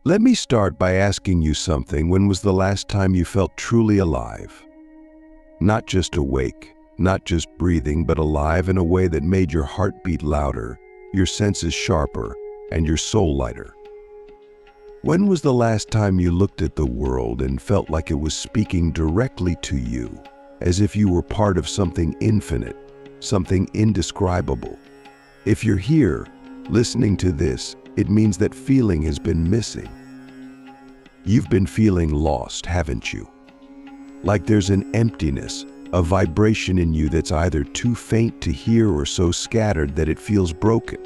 Let me start by asking you something. When was the last time you felt truly alive? Not just awake, not just breathing, but alive in a way that made your heart beat louder, your senses sharper, and your soul lighter. When was the last time you looked at the world and felt like it was speaking directly to you, as if you were part of something infinite, something indescribable? If you're here, listening to this, it means that feeling has been missing. You've been feeling lost, haven't you? Like there's an emptiness, a vibration in you that's either too faint to hear or so scattered that it feels broken.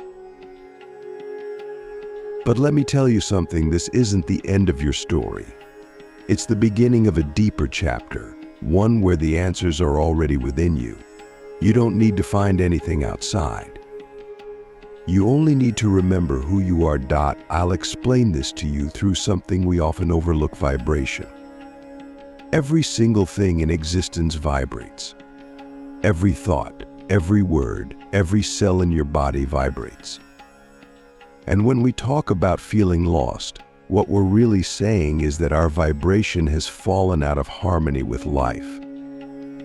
But let me tell you something, this isn't the end of your story. It's the beginning of a deeper chapter, one where the answers are already within you. You don't need to find anything outside. You only need to remember who you are. I'll explain this to you through something we often overlook: vibration. Every single thing in existence vibrates. Every thought, every word, every cell in your body vibrates. And when we talk about feeling lost, what we're really saying is that our vibration has fallen out of harmony with life.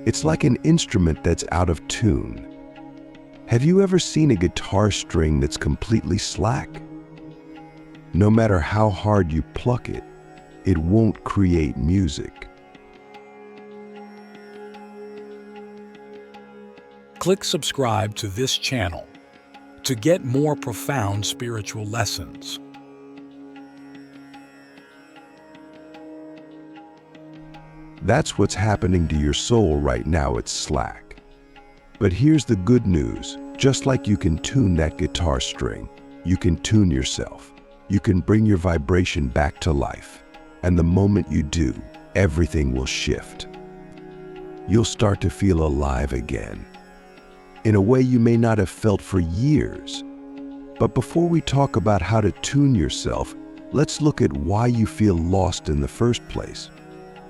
It's like an instrument that's out of tune. Have you ever seen a guitar string that's completely slack? No matter how hard you pluck it, it won't create music. Click subscribe to this channel to get more profound spiritual lessons. That's what's happening to your soul right now. It's slack. But here's the good news. Just like you can tune that guitar string, you can tune yourself. You can bring your vibration back to life. And the moment you do, everything will shift. You'll start to feel alive again, in a way you may not have felt for years. But before we talk about how to tune yourself, let's look at why you feel lost in the first place.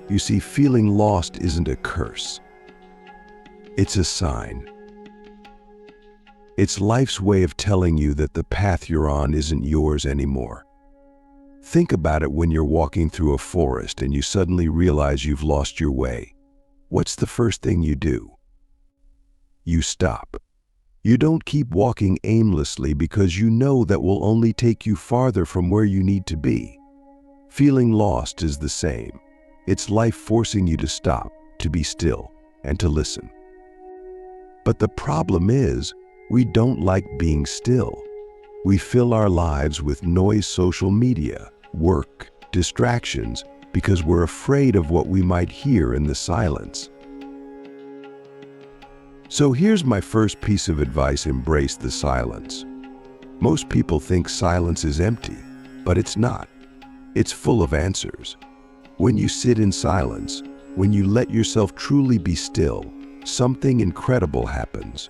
You see, feeling lost isn't a curse. It's a sign. It's life's way of telling you that the path you're on isn't yours anymore. Think about it when you're walking through a forest and you suddenly realize you've lost your way. What's the first thing you do? You stop. You don't keep walking aimlessly because you know that will only take you farther from where you need to be. Feeling lost is the same. It's life forcing you to stop, to be still, and to listen. But the problem is, we don't like being still. We fill our lives with noise, social media, work, distractions, because we're afraid of what we might hear in the silence. So here's my first piece of advice: embrace the silence. Most people think silence is empty, but it's not. It's full of answers. When you sit in silence, when you let yourself truly be still, something incredible happens.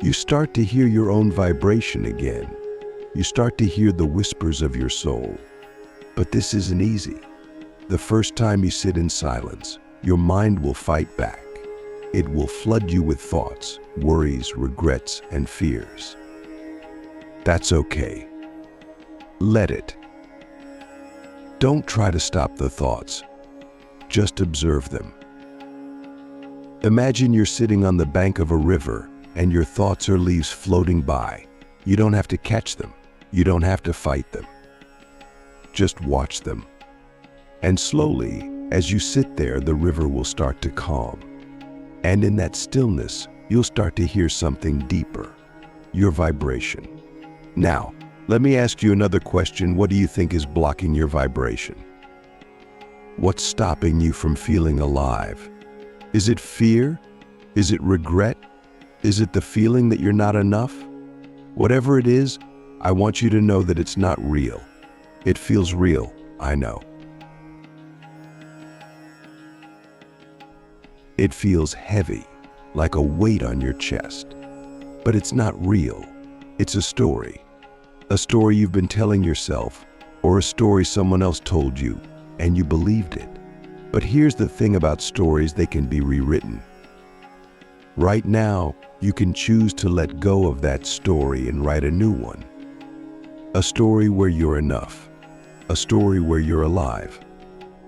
You start to hear your own vibration again. You start to hear the whispers of your soul. But this isn't easy. The first time you sit in silence, your mind will fight back. It will flood you with thoughts, worries, regrets, and fears. That's okay. Let it. Don't try to stop the thoughts. Just observe them. Imagine you're sitting on the bank of a river and your thoughts are leaves floating by. You don't have to catch them. You don't have to fight them. Just watch them. And slowly, as you sit there, the river will start to calm. And in that stillness, you'll start to hear something deeper, your vibration. Now, let me ask you another question. What do you think is blocking your vibration? What's stopping you from feeling alive? Is it fear? Is it regret? Is it the feeling that you're not enough? Whatever it is, I want you to know that it's not real. It feels real, I know. It feels heavy, like a weight on your chest. But it's not real. It's a story. A story you've been telling yourself, or a story someone else told you, and you believed it. But here's the thing about stories: they can be rewritten. Right now, you can choose to let go of that story and write a new one. A story where you're enough. a story where you're alive,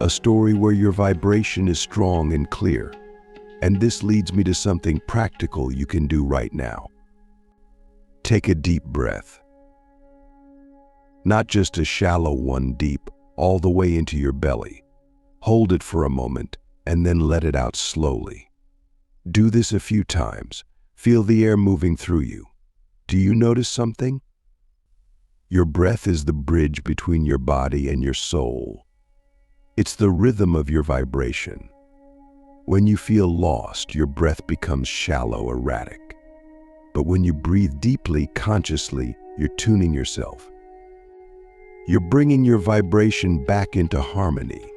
a story where your vibration is strong and clear. And this leads me to something practical you can do right now. Take a deep breath. Not just a shallow one, deep, all the way into your belly. Hold it for a moment and then let it out slowly. Do this a few times. Feel the air moving through you. Do you notice something? Your breath is the bridge between your body and your soul. It's the rhythm of your vibration. When you feel lost, your breath becomes shallow, erratic. But when you breathe deeply, consciously, you're tuning yourself. You're bringing your vibration back into harmony.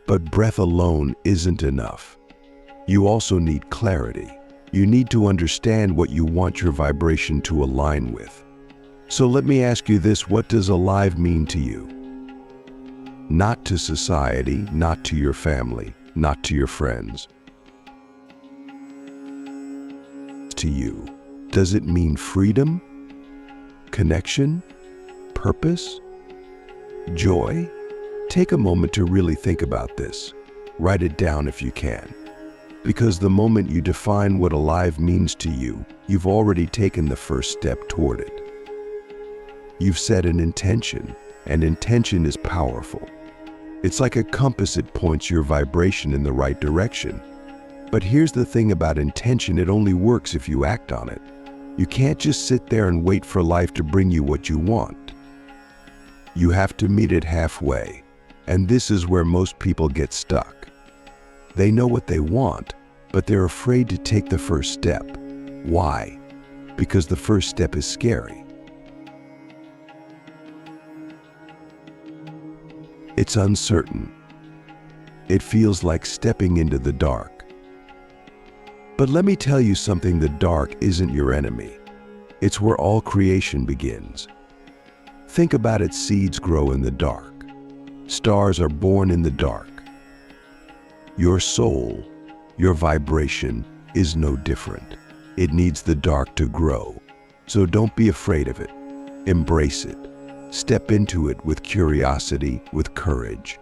But breath alone isn't enough. You also need clarity. You need to understand what you want your vibration to align with. So let me ask you this: what does alive mean to you? Not to society, not to your family, not to your friends. To you. Does it mean freedom? Connection? Purpose? Joy? Take a moment to really think about this. Write it down if you can. Because the moment you define what alive means to you, you've already taken the first step toward it. You've set an intention, and intention is powerful. It's like a compass, it points your vibration in the right direction. But here's the thing about intention: it only works if you act on it. You can't just sit there and wait for life to bring you what you want. You have to meet it halfway, and this is where most people get stuck. They know what they want, but they're afraid to take the first step. Why? Because the first step is scary. It's uncertain. It feels like stepping into the dark. But let me tell you something: the dark isn't your enemy. It's where all creation begins. Think about it: seeds grow in the dark. Stars are born in the dark. Your soul, your vibration, is no different. It needs the dark to grow. So don't be afraid of it. Embrace it. Step into it with curiosity, with courage.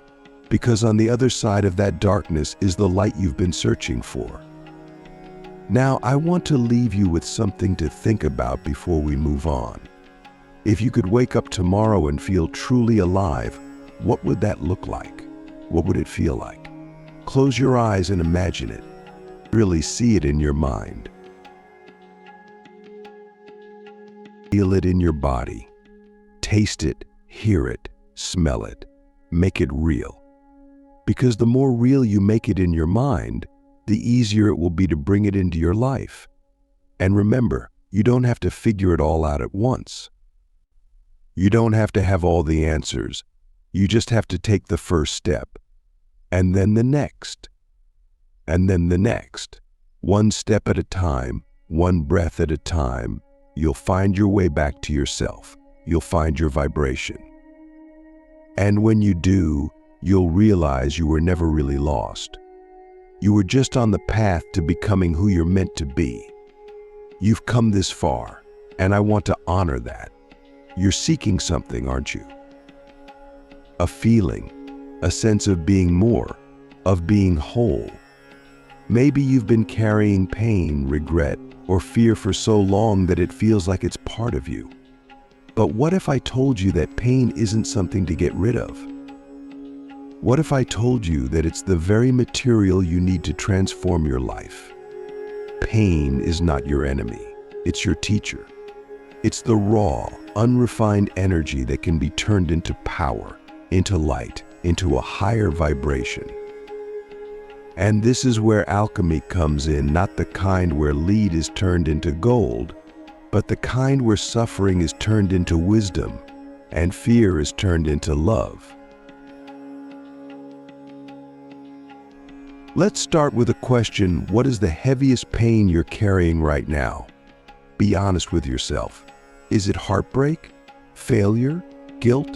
Because on the other side of that darkness is the light you've been searching for. Now, I want to leave you with something to think about before we move on. If you could wake up tomorrow and feel truly alive, what would that look like? What would it feel like? Close your eyes and imagine it. Really see it in your mind. Feel it in your body. Taste it, hear it, smell it. Make it real. Because the more real you make it in your mind, the easier it will be to bring it into your life. And remember, you don't have to figure it all out at once. You don't have to have all the answers. You just have to take the first step. And then the next. And then the next. One step at a time, one breath at a time, you'll find your way back to yourself. You'll find your vibration. And when you do, you'll realize you were never really lost. You were just on the path to becoming who you're meant to be. You've come this far, and I want to honor that. You're seeking something, aren't you? A feeling, a sense of being more, of being whole. Maybe you've been carrying pain, regret, or fear for so long that it feels like it's part of you. But what if I told you that pain isn't something to get rid of? What if I told you that it's the very material you need to transform your life? Pain is not your enemy, it's your teacher. It's the raw, unrefined energy that can be turned into power, into light, into a higher vibration. And this is where alchemy comes in, not the kind where lead is turned into gold, but the kind where suffering is turned into wisdom and fear is turned into love. Let's start with a question: what is the heaviest pain you're carrying right now? Be honest with yourself. Is it heartbreak, failure, guilt,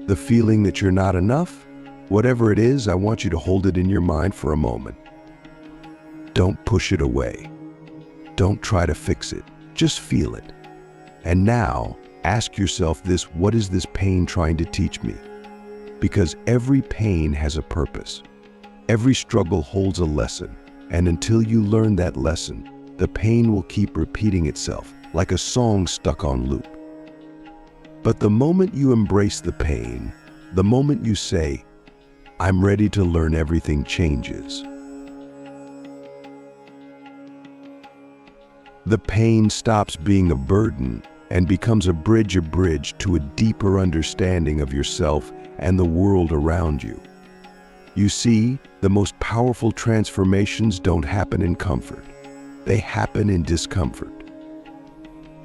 the feeling that you're not enough? Whatever it is, I want you to hold it in your mind for a moment. Don't push it away. Don't try to fix it. Just feel it. And now, Ask yourself this: what is this pain trying to teach me? Because every pain has a purpose. Every struggle holds a lesson, and until you learn that lesson, the pain will keep repeating itself like a song stuck on loop. But the moment you embrace the pain, the moment you say, "I'm ready to learn," everything changes. The pain stops being a burden and becomes a bridge to a deeper understanding of yourself and the world around you. You see, the most powerful transformations don't happen in comfort. They happen in discomfort.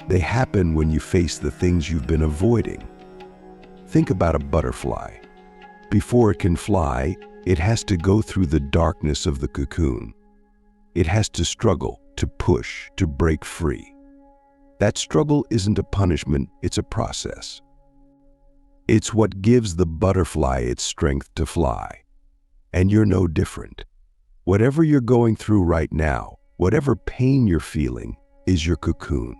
They happen when you face the things you've been avoiding. Think about a butterfly. Before it can fly, it has to go through the darkness of the cocoon. It has to struggle, to push, to break free. That struggle isn't a punishment, it's a process. It's what gives the butterfly its strength to fly. And you're no different. Whatever you're going through right now, whatever pain you're feeling, is your cocoon.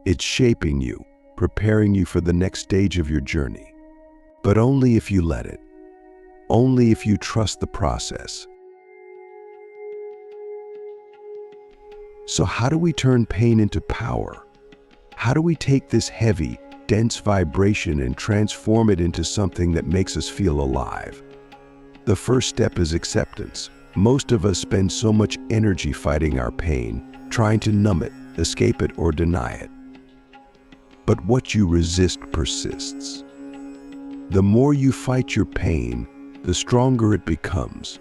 It's shaping you, preparing you for the next stage of your journey. But only if you let it. Only if you trust the process. So how do we turn pain into power? How do we take this heavy, dense vibration and transform it into something that makes us feel alive? The first step is acceptance. Most of us spend so much energy fighting our pain, trying to numb it, escape it, or deny it. But what you resist persists. The more you fight your pain, the stronger it becomes.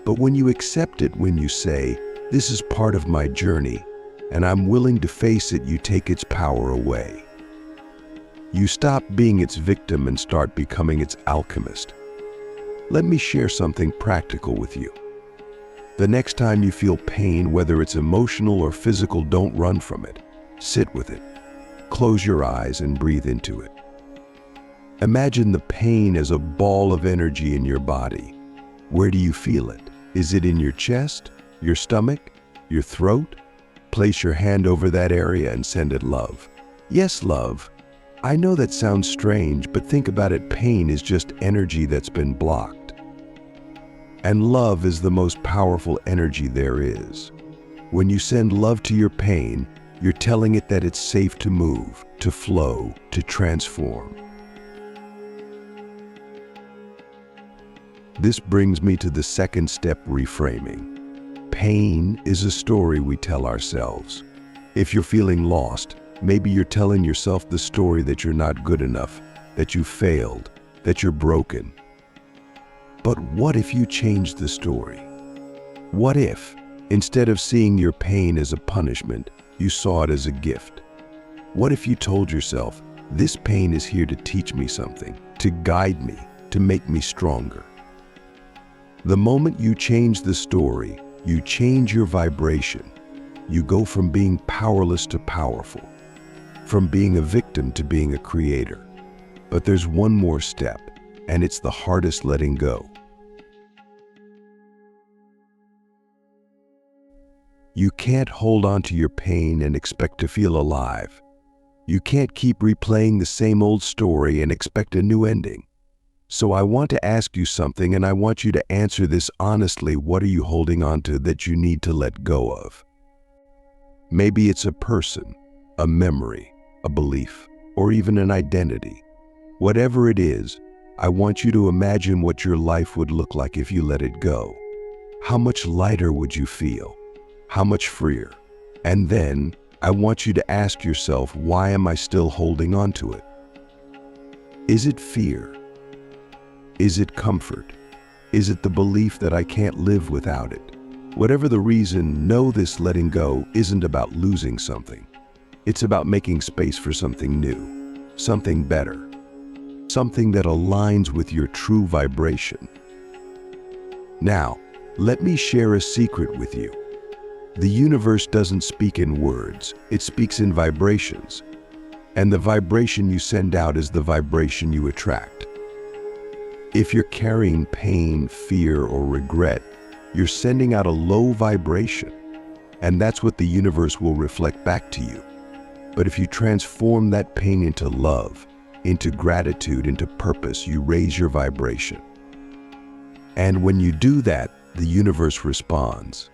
But when you accept it, when you say, "This is part of my journey, and I'm willing to face it," you take its power away. You stop being its victim and start becoming its alchemist. Let me share something practical with you. The next time you feel pain, whether it's emotional or physical, don't run from it. Sit with it. Close your eyes and breathe into it. Imagine the pain as a ball of energy in your body. Where do you feel it? Is it in your chest, your stomach, your throat? Place your hand over that area and send it love. Yes, love. I know that sounds strange, but think about it. Pain is just energy that's been blocked. And love is the most powerful energy there is. When you send love to your pain, you're telling it that it's safe to move, to flow, to transform. This brings me to the second step: reframing. Pain is a story we tell ourselves. If you're feeling lost, maybe you're telling yourself the story that you're not good enough, that you failed, that you're broken. But what if you changed the story? What if, instead of seeing your pain as a punishment, you saw it as a gift? What if you told yourself, "This pain is here to teach me something, to guide me, to make me stronger"? The moment you change the story, you change your vibration. You go from being powerless to powerful, from being a victim to being a creator. But there's one more step, and it's the hardest: letting go. You can't hold on to your pain and expect to feel alive. You can't keep replaying the same old story and expect a new ending. So I want to ask you something, and I want you to answer this honestly. What are you holding on to that you need to let go of? Maybe it's a person, a memory, a belief, or even an identity. Whatever it is, I want you to imagine what your life would look like if you let it go. How much lighter would you feel? How much freer? And then, I want you to ask yourself, why am I still holding on to it? Is it fear? Is it comfort? Is it the belief that I can't live without it? Whatever the reason, know this: letting go isn't about losing something. It's about making space for something new, something better, something that aligns with your true vibration. Now, let me share a secret with you. The universe doesn't speak in words, it speaks in vibrations. And the vibration you send out is the vibration you attract. If you're carrying pain, fear, or regret, you're sending out a low vibration, and that's what the universe will reflect back to you. But if you transform that pain into love, into gratitude, into purpose, you raise your vibration. And when you do that, the universe responds.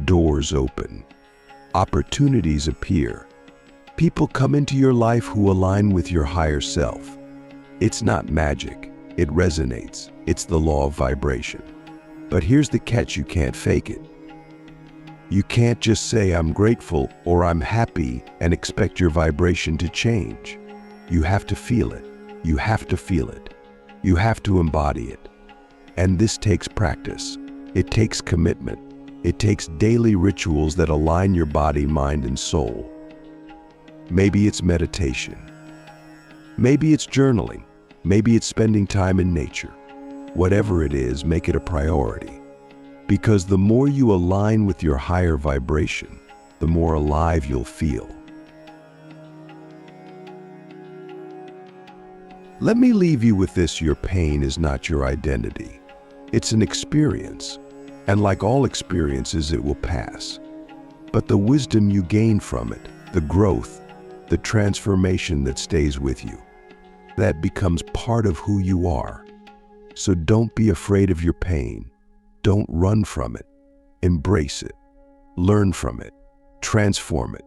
Doors open. Opportunities appear. People come into your life who align with your higher self. It's not magic. It resonates. It's the law of vibration. But here's the catch: you can't fake it. You can't just say I'm grateful or I'm happy and expect your vibration to change. You have to feel it. You have to feel it. You have to embody it. And this takes practice. It takes commitment. It takes daily rituals that align your body, mind, and soul. Maybe it's meditation. Maybe it's journaling. Maybe it's spending time in nature. Whatever it is, make it a priority. Because the more you align with your higher vibration, the more alive you'll feel. Let me leave you with this: your pain is not your identity. It's an experience, and like all experiences, it will pass. But the wisdom you gain from it, the growth, the transformation that stays with you, that becomes part of who you are. So don't be afraid of your pain. Don't run from it. Embrace it. Learn from it. Transform it.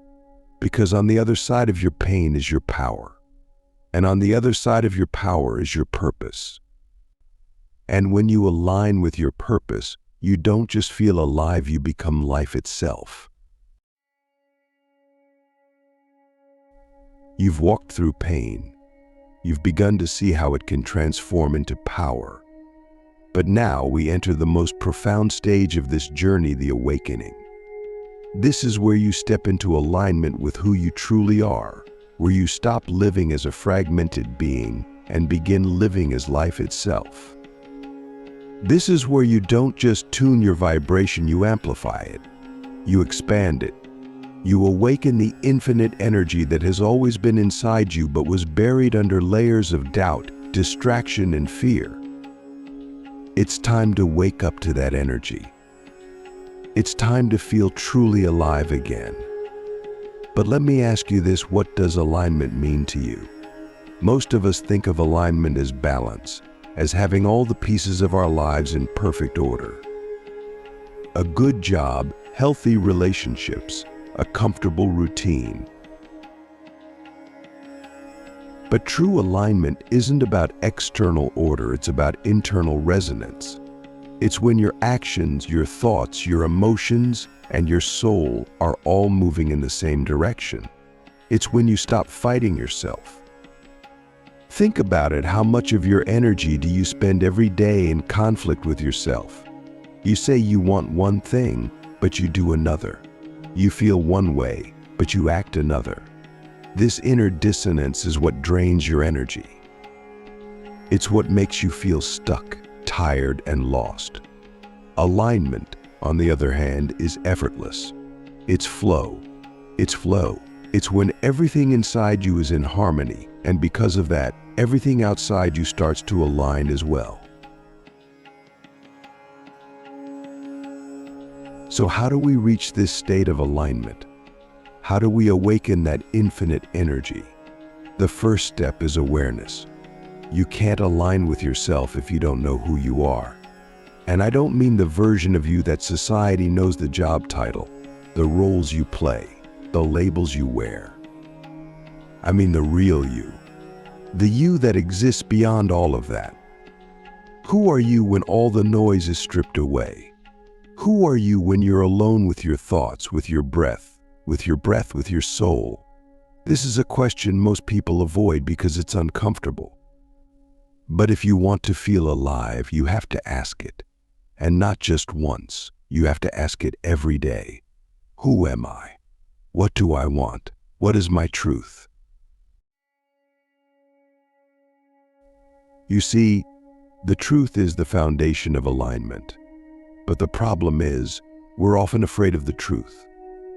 Because on the other side of your pain is your power. And on the other side of your power is your purpose. And when you align with your purpose, you don't just feel alive, you become life itself. You've walked through pain. You've begun to see how it can transform into power. But now we enter the most profound stage of this journey, the awakening. This is where you step into alignment with who you truly are, where you stop living as a fragmented being and begin living as life itself. This is where you don't just tune your vibration, you amplify it. You expand it. You awaken the infinite energy that has always been inside you but was buried under layers of doubt, distraction, and fear. It's time to wake up to that energy. It's time to feel truly alive again. But let me ask you this: what does alignment mean to you? Most of us think of alignment as balance, as having all the pieces of our lives in perfect order. A good job, healthy relationships, a comfortable routine. But true alignment isn't about external order, it's about internal resonance. It's when your actions, your thoughts, your emotions, and your soul are all moving in the same direction. It's when you stop fighting yourself. Think about it: how much of your energy do you spend every day in conflict with yourself? You say you want one thing, but you do another. You feel one way, but you act another. This inner dissonance is what drains your energy. It's what makes you feel stuck, tired, and lost. Alignment, on the other hand, is effortless. It's flow. It's flow. It's when everything inside you is in harmony, and because of that, everything outside you starts to align as well. So how do we reach this state of alignment? How do we awaken that infinite energy? The first step is awareness. You can't align with yourself if you don't know who you are. And I don't mean the version of you that society knows, the job title, the roles you play, the labels you wear. I mean the real you. The you that exists beyond all of that. Who are you when all the noise is stripped away? Who are you when you're alone with your thoughts, with your breath, with your soul? This is a question most people avoid because it's uncomfortable. But if you want to feel alive, you have to ask it. And not just once. You have to ask it every day. Who am I? What do I want? What is my truth? You see, the truth is the foundation of alignment. But the problem is, we're often afraid of the truth.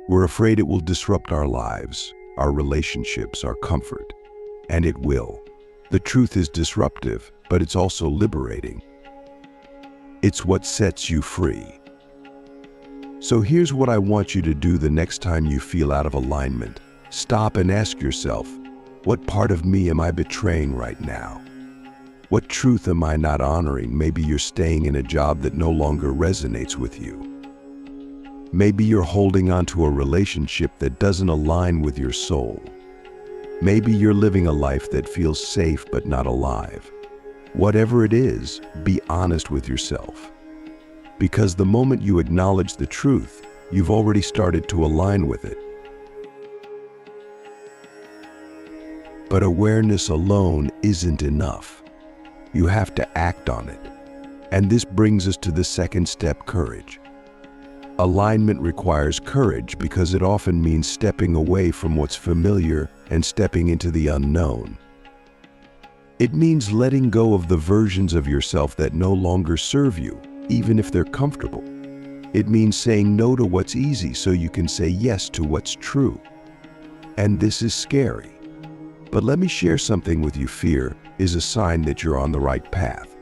We're afraid it will disrupt our lives, our relationships, our comfort. And it will. The truth is disruptive, but it's also liberating. It's what sets you free. So here's what I want you to do the next time you feel out of alignment. Stop and ask yourself, what part of me am I betraying right now? What truth am I not honoring? Maybe you're staying in a job that no longer resonates with you. Maybe you're holding on to a relationship that doesn't align with your soul. Maybe you're living a life that feels safe but not alive. Whatever it is, be honest with yourself. Because the moment you acknowledge the truth, you've already started to align with it. But awareness alone isn't enough. You have to act on it. And this brings us to the second step, courage. Alignment requires courage because it often means stepping away from what's familiar and stepping into the unknown. It means letting go of the versions of yourself that no longer serve you, even if they're comfortable. It means saying no to what's easy so you can say yes to what's true. And this is scary. But let me share something with you. Fear is a sign that you're on the right path.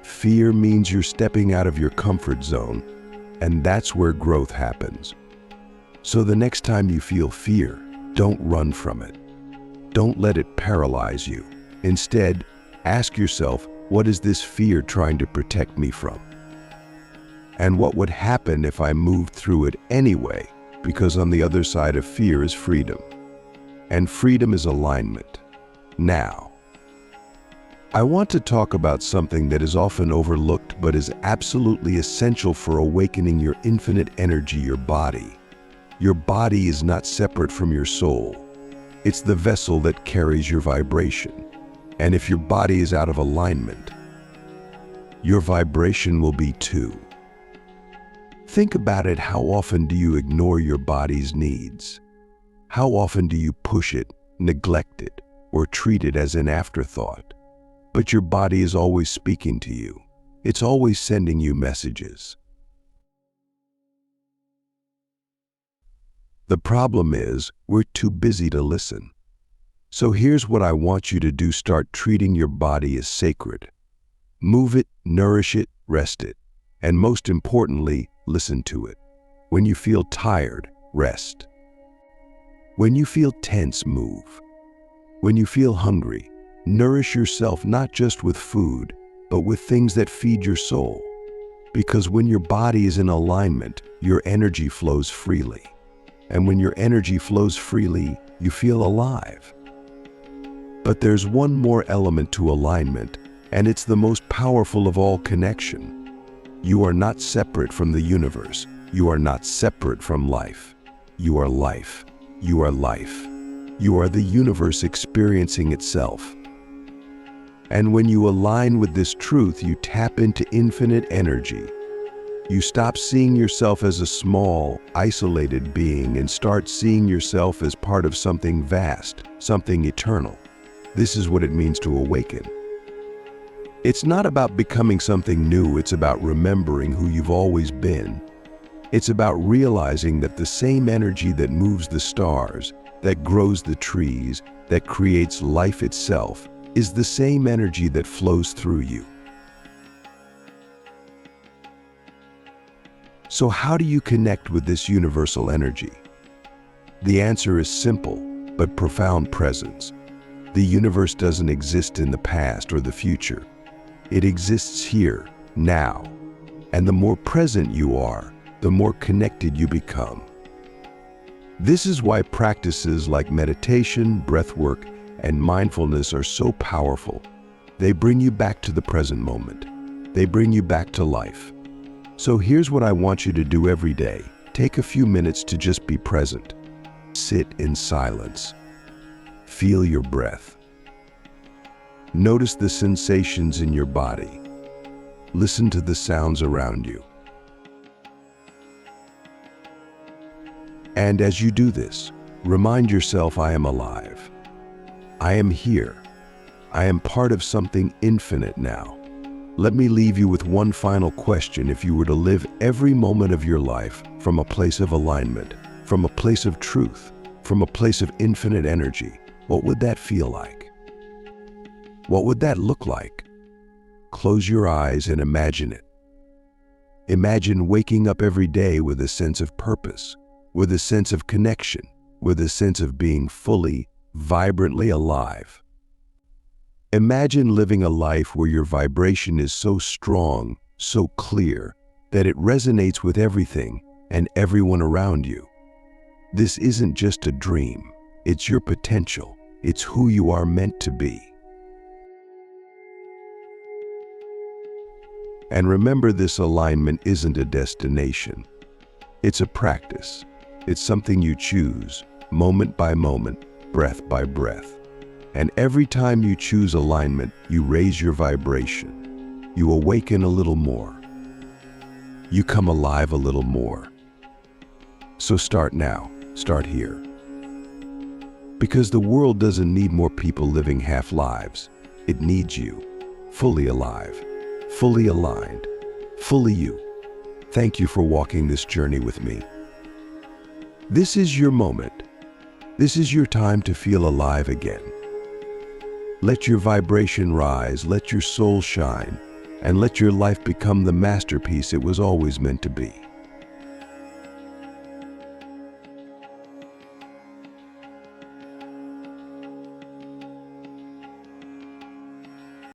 Fear means you're stepping out of your comfort zone, and that's where growth happens. So the next time you feel fear, don't run from it. Don't let it paralyze you. Instead, ask yourself, what is this fear trying to protect me from? And what would happen if I moved through it anyway? Because on the other side of fear is freedom. And freedom is alignment. Now, I want to talk about something that is often overlooked but is absolutely essential for awakening your infinite energy, your body. Your body is not separate from your soul. It's the vessel that carries your vibration. And if your body is out of alignment, your vibration will be too. Think about it. How often do you ignore your body's needs? How often do you push it, neglect it, or treat it as an afterthought? But your body is always speaking to you. It's always sending you messages. The problem is, we're too busy to listen. So here's what I want you to do. Start treating your body as sacred. Move it, nourish it, rest it. And most importantly, listen to it. When you feel tired, rest. When you feel tense, move. When you feel hungry, nourish yourself not just with food, but with things that feed your soul. Because when your body is in alignment, your energy flows freely. And when your energy flows freely, you feel alive. But there's one more element to alignment, and it's the most powerful of all: connection. You are not separate from the universe. You are not separate from life. You are life. You are life. You are the universe experiencing itself. And when you align with this truth, you tap into infinite energy. You stop seeing yourself as a small, isolated being and start seeing yourself as part of something vast, something eternal. This is what it means to awaken. It's not about becoming something new, it's about remembering who you've always been. It's about realizing that the same energy that moves the stars, that grows the trees, that creates life itself, is the same energy that flows through you. So how do you connect with this universal energy? The answer is simple, but profound: presence. The universe doesn't exist in the past or the future. It exists here, now. And the more present you are, the more connected you become. This is why practices like meditation, breathwork, and mindfulness are so powerful. They bring you back to the present moment. They bring you back to life. So here's what I want you to do every day. Take a few minutes to just be present. Sit in silence. Feel your breath. Notice the sensations in your body. Listen to the sounds around you. And as you do this, remind yourself, I am alive. I am here. I am part of something infinite now. Let me leave you with one final question. If you were to live every moment of your life from a place of alignment, from a place of truth, from a place of infinite energy, what would that feel like? What would that look like? Close your eyes and imagine it. Imagine waking up every day with a sense of purpose, with a sense of connection, with a sense of being fully, vibrantly alive. Imagine living a life where your vibration is so strong, so clear, that it resonates with everything and everyone around you. This isn't just a dream, it's your potential. It's who you are meant to be. And remember, this alignment isn't a destination. It's a practice. It's something you choose, moment by moment, breath by breath. And every time you choose alignment, you raise your vibration. You awaken a little more. You come alive a little more. So start now. Start here. Because the world doesn't need more people living half lives. It needs you, fully alive, fully aligned, fully you. Thank you for walking this journey with me. This is your moment. This is your time to feel alive again. Let your vibration rise, let your soul shine, and let your life become the masterpiece it was always meant to be.